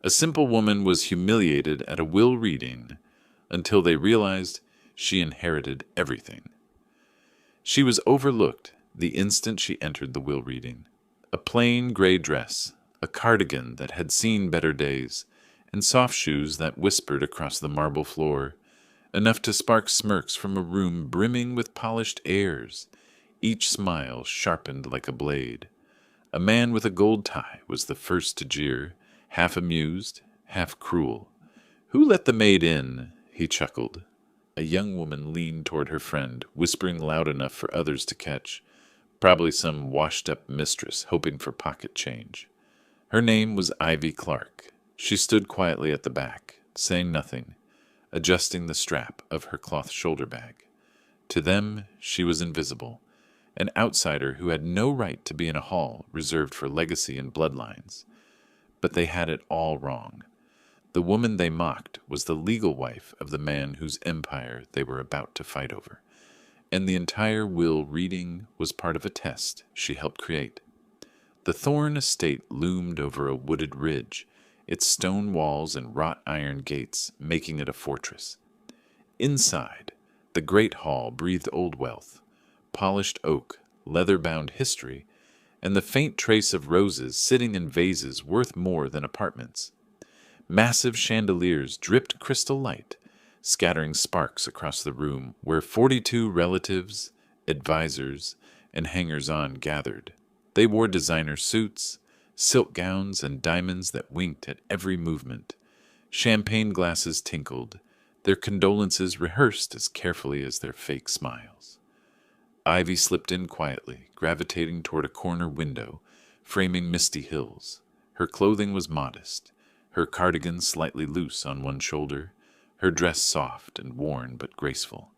A simple woman was humiliated at a will reading until they realized she inherited everything. She was overlooked the instant she entered the will reading. A plain gray dress, a cardigan that had seen better days, and soft shoes that whispered across the marble floor, enough to spark smirks from a room brimming with polished airs, each smile sharpened like a blade. A man with a gold tie was the first to jeer, half amused, half cruel. "Who let the maid in?" he chuckled. A young woman leaned toward her friend, whispering loud enough for others to catch. Probably some washed-up mistress hoping for pocket change. Her name was Ivy Clark. She stood quietly at the back, saying nothing, adjusting the strap of her cloth shoulder bag. To them, she was invisible, an outsider who had no right to be in a hall reserved for legacy and bloodlines. But they had it all wrong. The woman they mocked was the legal wife of the man whose empire they were about to fight over, and the entire will reading was part of a test she helped create. The Thorne estate loomed over a wooded ridge, its stone walls and wrought iron gates making it a fortress. Inside, the great hall breathed old wealth, polished oak, leather-bound history, and the faint trace of roses sitting in vases worth more than apartments. Massive chandeliers dripped crystal light, scattering sparks across the room where 42 relatives, advisors, and hangers-on gathered. They wore designer suits, silk gowns, and diamonds that winked at every movement. Champagne glasses tinkled, their condolences rehearsed as carefully as their fake smiles. Ivy slipped in quietly, gravitating toward a corner window, framing misty hills. Her clothing was modest, her cardigan slightly loose on one shoulder, her dress soft and worn but graceful.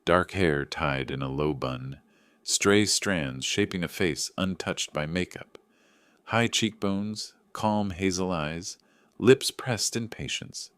Dark hair tied in a low bun, stray strands shaping a face untouched by makeup. High cheekbones, calm hazel eyes, lips pressed in patience.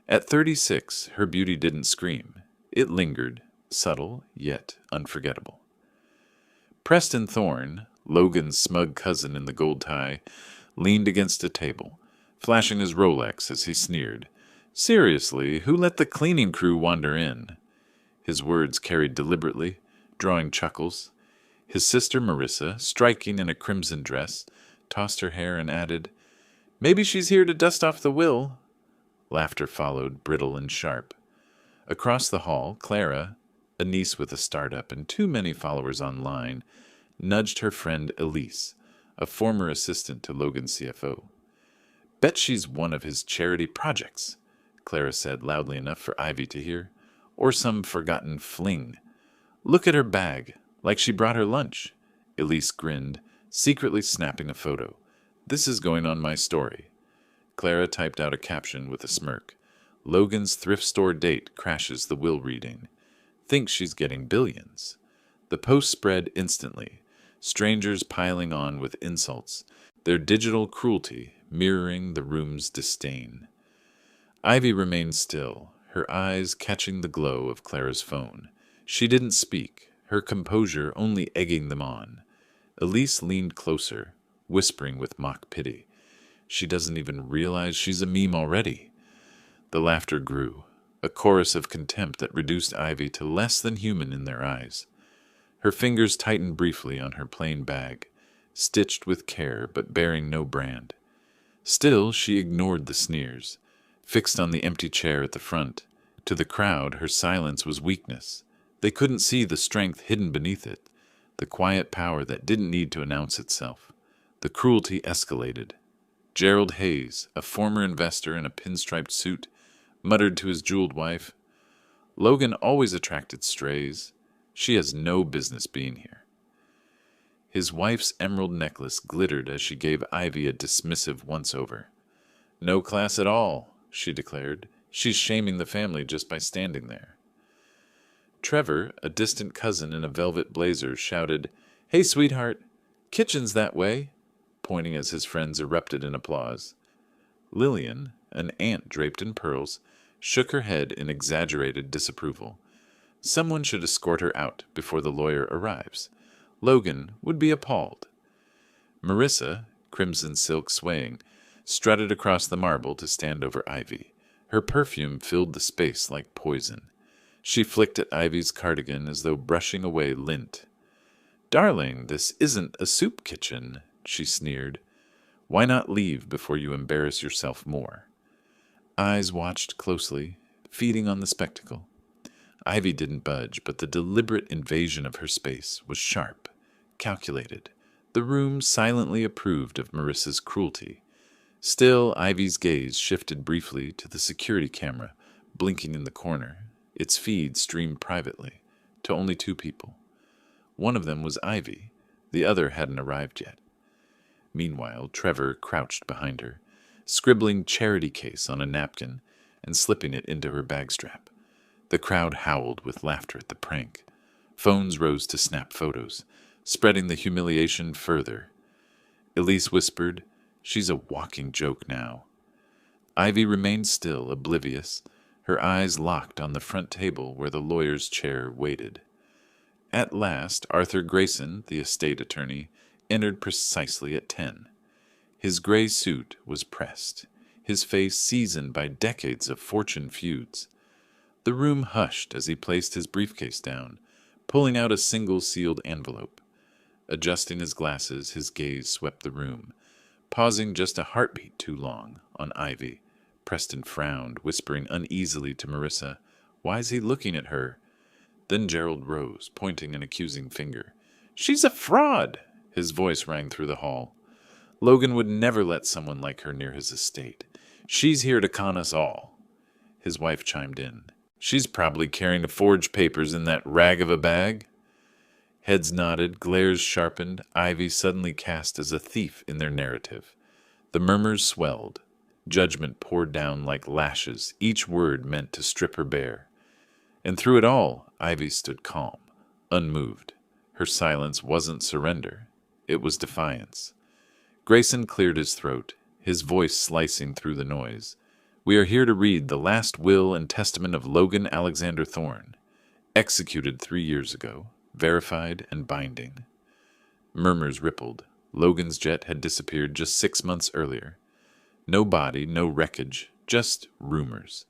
At 36, her beauty didn't scream. It lingered, subtle yet unforgettable. Preston Thorne, Logan's smug cousin in the gold tie, leaned against a table, flashing his Rolex as he sneered. "Seriously, who let the cleaning crew wander in?" His words carried deliberately, drawing chuckles. His sister Marissa, striking in a crimson dress, tossed her hair and added, "Maybe she's here to dust off the will." Laughter followed, brittle and sharp. Across the hall, Clara, a niece with a startup and too many followers online, nudged her friend Elise, a former assistant to Logan's CFO. "Bet she's one of his charity projects," Clara said loudly enough for Ivy to hear. "Or some forgotten fling. Look at her bag, like she brought her lunch." Elise grinned, secretly snapping a photo. "This is going on my story." Clara typed out a caption with a smirk. "Logan's thrift store date crashes the will reading. Thinks she's getting billions." The post spread instantly, strangers piling on with insults, their digital cruelty mirroring the room's disdain. Ivy remained still, her eyes catching the glow of Clara's phone. She didn't speak, her composure only egging them on. Elise leaned closer, whispering with mock pity. "She doesn't even realize she's a meme already." The laughter grew, a chorus of contempt that reduced Ivy to less than human in their eyes. Her fingers tightened briefly on her plain bag, stitched with care but bearing no brand. Still, she ignored the sneers, fixed on the empty chair at the front. To the crowd, her silence was weakness. They couldn't see the strength hidden beneath it, the quiet power that didn't need to announce itself. The cruelty escalated. Gerald Hayes, a former investor in a pinstriped suit, muttered to his jeweled wife, "Logan always attracted strays. She has no business being here." His wife's emerald necklace glittered as she gave Ivy a dismissive once-over. "No class at all," she declared. "She's shaming the family just by standing there." Trevor, a distant cousin in a velvet blazer, shouted, "Hey, sweetheart, kitchen's that way," pointing as his friends erupted in applause. Lillian, an aunt draped in pearls, shook her head in exaggerated disapproval. Someone should escort her out before the lawyer arrives. Logan would be appalled. Marissa, crimson silk swaying, strutted across the marble to stand over Ivy. Her perfume filled the space like poison. She flicked at Ivy's cardigan as though brushing away lint. "Darling, this isn't a soup kitchen," she sneered. "Why not leave before you embarrass yourself more?" Eyes watched closely, feeding on the spectacle. Ivy didn't budge, but the deliberate invasion of her space was sharp, calculated. The room silently approved of Marissa's cruelty. Still, Ivy's gaze shifted briefly to the security camera, blinking in the corner. Its feed streamed privately, to only 2 people. One of them was Ivy. The other hadn't arrived yet. Meanwhile, Trevor crouched behind her, scribbling charity case on a napkin and slipping it into her bag strap. The crowd howled with laughter at the prank. Phones rose to snap photos, spreading the humiliation further. Elise whispered, "She's a walking joke now." Ivy remained still, oblivious, her eyes locked on the front table where the lawyer's chair waited. At last, Arthur Grayson, the estate attorney, entered precisely at 10. His gray suit was pressed, his face seasoned by decades of fortune feuds. The room hushed as he placed his briefcase down, pulling out a single sealed envelope. Adjusting his glasses, his gaze swept the room, pausing just a heartbeat too long on Ivy. Preston frowned, whispering uneasily to Marissa, "Why's he looking at her?" Then Gerald rose, pointing an accusing finger. "She's a fraud!" His voice rang through the hall. "Logan would never let someone like her near his estate. She's here to con us all." His wife chimed in. "She's probably carrying forged papers in that rag of a bag." Heads nodded, glares sharpened, Ivy suddenly cast as a thief in their narrative. The murmurs swelled. Judgment poured down like lashes, each word meant to strip her bare. And through it all, Ivy stood calm, unmoved. Her silence wasn't surrender. It was defiance. Grayson cleared his throat, his voice slicing through the noise. "We are here to read the last will and testament of Logan Alexander Thorne, executed 3 years ago, verified and binding." Murmurs rippled. Logan's jet had disappeared just 6 months earlier. No body, no wreckage, just rumors.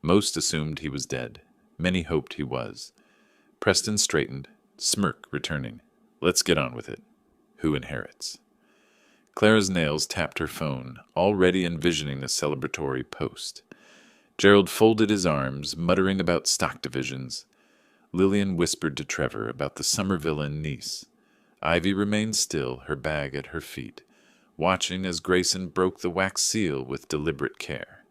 Most assumed he was dead. Many hoped he was. Preston straightened, smirk returning. "Let's get on with it. Who inherits?" Clara's nails tapped her phone, already envisioning the celebratory post. Gerald folded his arms, muttering about stock divisions. Lillian whispered to Trevor about the summer villa in Nice. Ivy remained still, her bag at her feet, watching as Grayson broke the wax seal with deliberate care.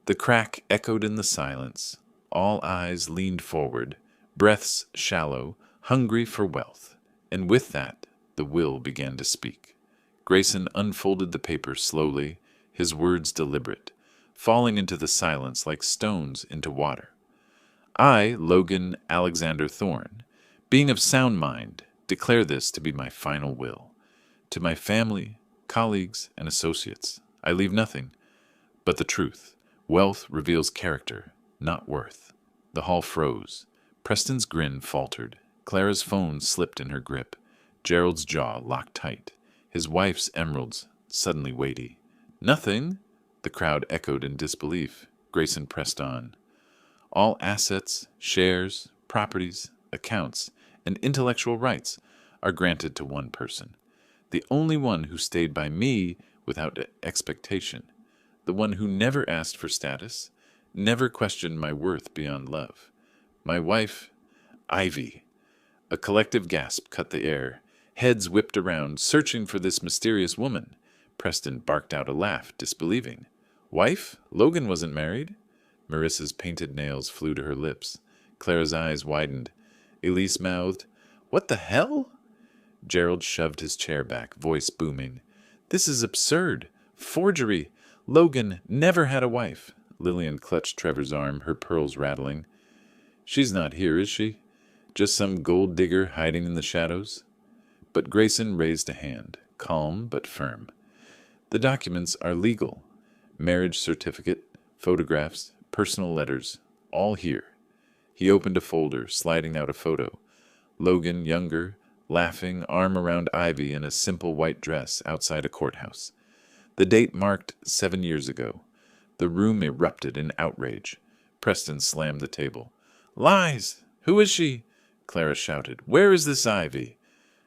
The crack echoed in the silence. All eyes leaned forward, breaths shallow, hungry for wealth. And with that, the will began to speak. Grayson unfolded the paper slowly, his words deliberate, falling into the silence like stones into water. "I, Logan Alexander Thorne, being of sound mind, declare this to be my final will. To my family, colleagues, and associates, I leave nothing but the truth. Wealth reveals character, not worth." The hall froze. Preston's grin faltered. Clara's phone slipped in her grip. Gerald's jaw locked tight. His wife's emeralds suddenly weighty. "Nothing?" The crowd echoed in disbelief. Grayson pressed on. "All assets, shares, properties, accounts, and intellectual rights are granted to one person. The only one who stayed by me without expectation. The one who never asked for status, never questioned my worth beyond love. My wife, Ivy." A collective gasp cut the air. Heads whipped around, searching for this mysterious woman. Preston barked out a laugh, disbelieving. "Wife? Logan wasn't married?" Marissa's painted nails flew to her lips. Clara's eyes widened. Elise mouthed, "What the hell?" Gerald shoved his chair back, voice booming. "This is absurd. Forgery. Logan never had a wife." Lillian clutched Trevor's arm, her pearls rattling. "She's not here, is she? Just some gold digger hiding in the shadows?" But Grayson raised a hand, calm but firm. "The documents are legal. Marriage certificate, photographs, personal letters, all here." He opened a folder, sliding out a photo. Logan, younger, laughing, arm around Ivy in a simple white dress outside a courthouse. The date marked 7 years ago. The room erupted in outrage. Preston slammed the table. Lies! Who is she? Clara shouted. Where is this Ivy?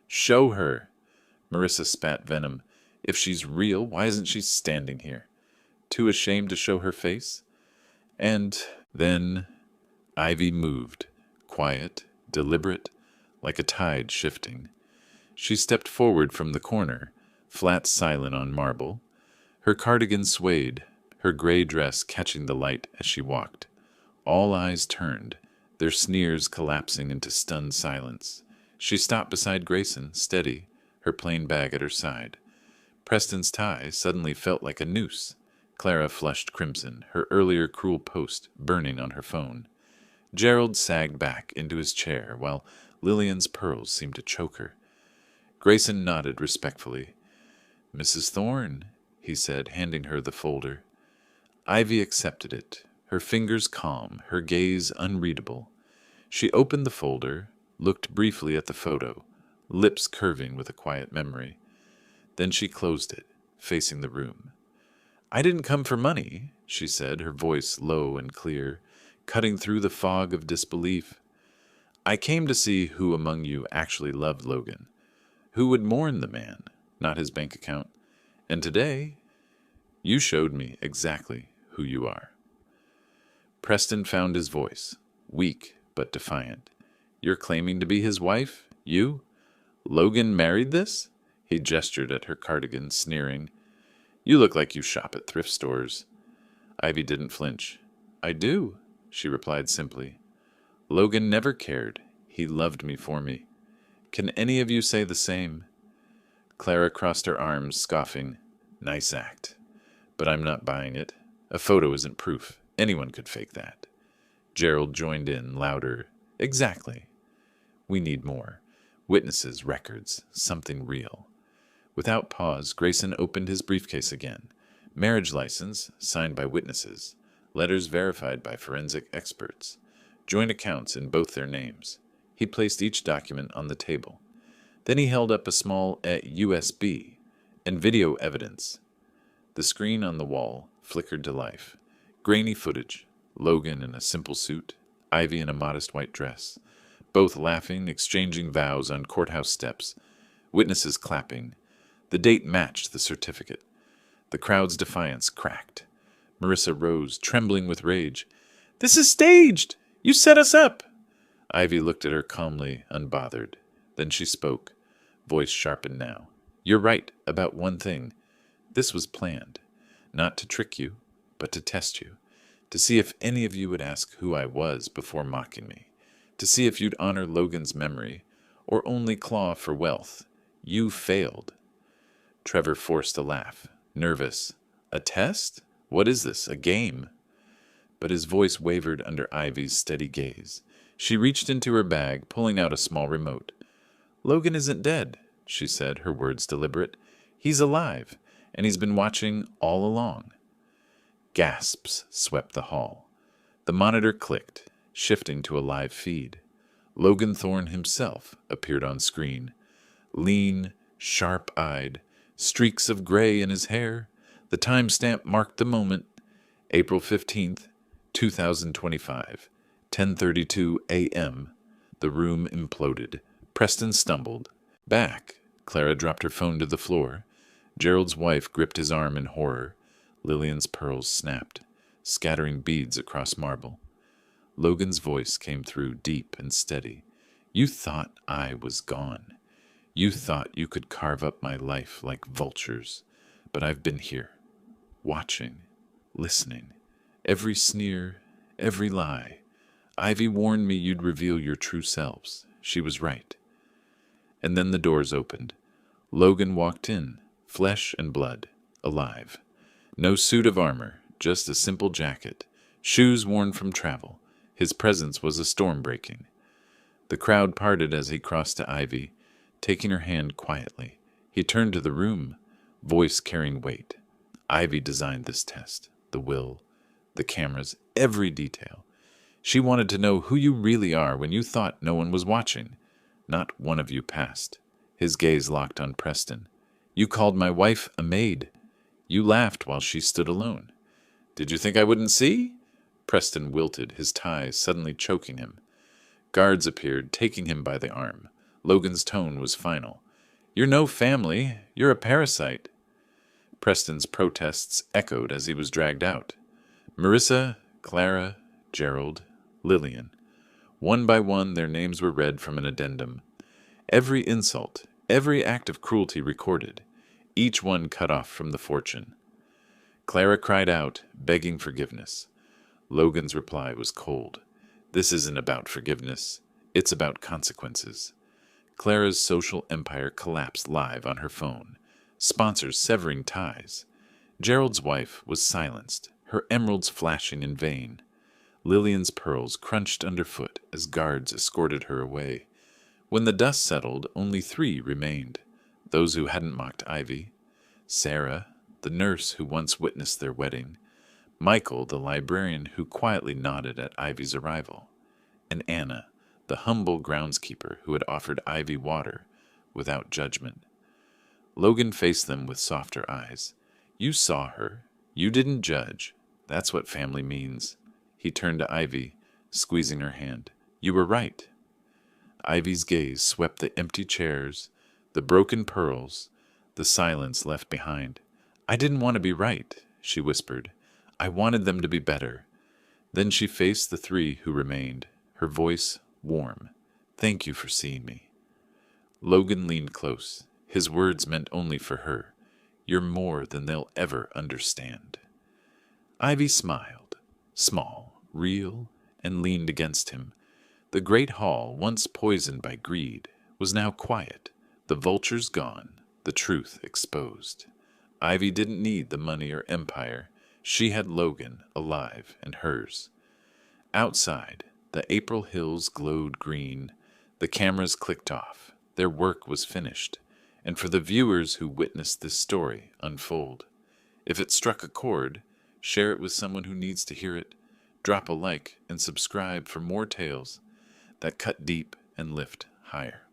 Show her. Marissa spat venom. If she's real, why isn't she standing here? Too ashamed to show her face? And then Ivy moved, quiet, deliberate, like a tide shifting. She stepped forward from the corner, flat silent on marble. Her cardigan swayed, her gray dress catching the light as she walked. All eyes turned, their sneers collapsing into stunned silence. She stopped beside Grayson, steady, her plain bag at her side. Preston's tie suddenly felt like a noose. Clara flushed crimson, her earlier cruel post burning on her phone. Gerald sagged back into his chair, while Lillian's pearls seemed to choke her. Grayson nodded respectfully. Mrs. Thorne, he said, handing her the folder. Ivy accepted it, her fingers calm, her gaze unreadable. She opened the folder, looked briefly at the photo, lips curving with a quiet memory. Then she closed it, facing the room. I didn't come for money, she said, her voice low and clear, cutting through the fog of disbelief. I came to see who among you actually loved Logan, who would mourn the man, not his bank account. And today, you showed me exactly who you are. Preston found his voice, weak but defiant. You're claiming to be his wife? You? Logan married this? He gestured at her cardigan, sneering. You look like you shop at thrift stores. Ivy didn't flinch. I do, she replied simply. Logan never cared. He loved me for me. Can any of you say the same? Clara crossed her arms, scoffing. Nice act. But I'm not buying it. A photo isn't proof. Anyone could fake that. Gerald joined in, louder. Exactly. We need more. Witnesses, records, something real. Without pause, Grayson opened his briefcase again. Marriage license, signed by witnesses. Letters verified by forensic experts. Joint accounts in both their names. He placed each document on the table. Then he held up a small USB and video evidence. The screen on the wall flickered to life. Grainy footage. Logan in a simple suit, Ivy in a modest white dress. Both laughing, exchanging vows on courthouse steps. Witnesses clapping. The date matched the certificate. The crowd's defiance cracked. Marissa rose, trembling with rage. This is staged! You set us up! Ivy looked at her calmly, unbothered. Then she spoke, voice sharpened now. You're right about one thing. This was planned. Not to trick you, but to test you. To see if any of you would ask who I was before mocking me. To see if you'd honor Logan's memory, or only claw for wealth. You failed. Trevor forced a laugh, nervous. A test? What is this, a game? But his voice wavered under Ivy's steady gaze. She reached into her bag, pulling out a small remote. Logan isn't dead, she said, her words deliberate. He's alive, and he's been watching all along. Gasps swept the hall. The monitor clicked, shifting to a live feed. Logan Thorne himself appeared on screen. Lean, sharp-eyed, streaks of gray in his hair. The timestamp marked the moment. April 15th, 2025, 10:32 a.m. The room imploded. Preston stumbled. Back. Clara dropped her phone to the floor. Gerald's wife gripped his arm in horror. Lillian's pearls snapped, scattering beads across marble. Logan's voice came through deep and steady. You thought I was gone. You thought you could carve up my life like vultures. But I've been here, watching, listening. Every sneer, every lie. Ivy warned me you'd reveal your true selves. She was right. And then the doors opened. Logan walked in, flesh and blood, alive. No suit of armor, just a simple jacket, shoes worn from travel. His presence was a storm breaking. The crowd parted as he crossed to Ivy, taking her hand quietly. He turned to the room, voice carrying weight. Ivy designed this test, the will, the cameras, every detail. She wanted to know who you really are when you thought no one was watching. Not one of you passed. His gaze locked on Preston. You called my wife a maid. You laughed while she stood alone. Did you think I wouldn't see? Preston wilted, his ties suddenly choking him. Guards appeared, taking him by the arm. Logan's tone was final. You're no family. You're a parasite. Preston's protests echoed as he was dragged out. Marissa, Clara, Gerald, Lillian. One by one, their names were read from an addendum. Every insult, every act of cruelty recorded, each one cut off from the fortune. Clara cried out, begging forgiveness. Logan's reply was cold. This isn't about forgiveness. It's about consequences. Clara's social empire collapsed live on her phone. Sponsors severing ties. Gerald's wife was silenced, her emeralds flashing in vain. Lillian's pearls crunched underfoot as guards escorted her away. When the dust settled, only 3 remained. Those who hadn't mocked Ivy. Sarah, the nurse who once witnessed their wedding. Michael, the librarian who quietly nodded at Ivy's arrival. And Anna, the humble groundskeeper who had offered Ivy water without judgment. Logan faced them with softer eyes. You saw her. You didn't judge. That's what family means. He turned to Ivy, squeezing her hand. You were right. Ivy's gaze swept the empty chairs, the broken pearls, the silence left behind. I didn't want to be right, she whispered. I wanted them to be better. Then she faced the 3 who remained, her voice warm. Thank you for seeing me. Logan leaned close. His words meant only for her. You're more than they'll ever understand. Ivy smiled, small, real, and leaned against him. The great hall, once poisoned by greed, was now quiet, the vultures gone, the truth exposed. Ivy didn't need the money or empire. She had Logan, alive, and hers. Outside, the April hills glowed green. The cameras clicked off. Their work was finished. And for the viewers who witnessed this story unfold, if it struck a chord, share it with someone who needs to hear it. Drop a like and subscribe for more tales that cut deep and lift higher.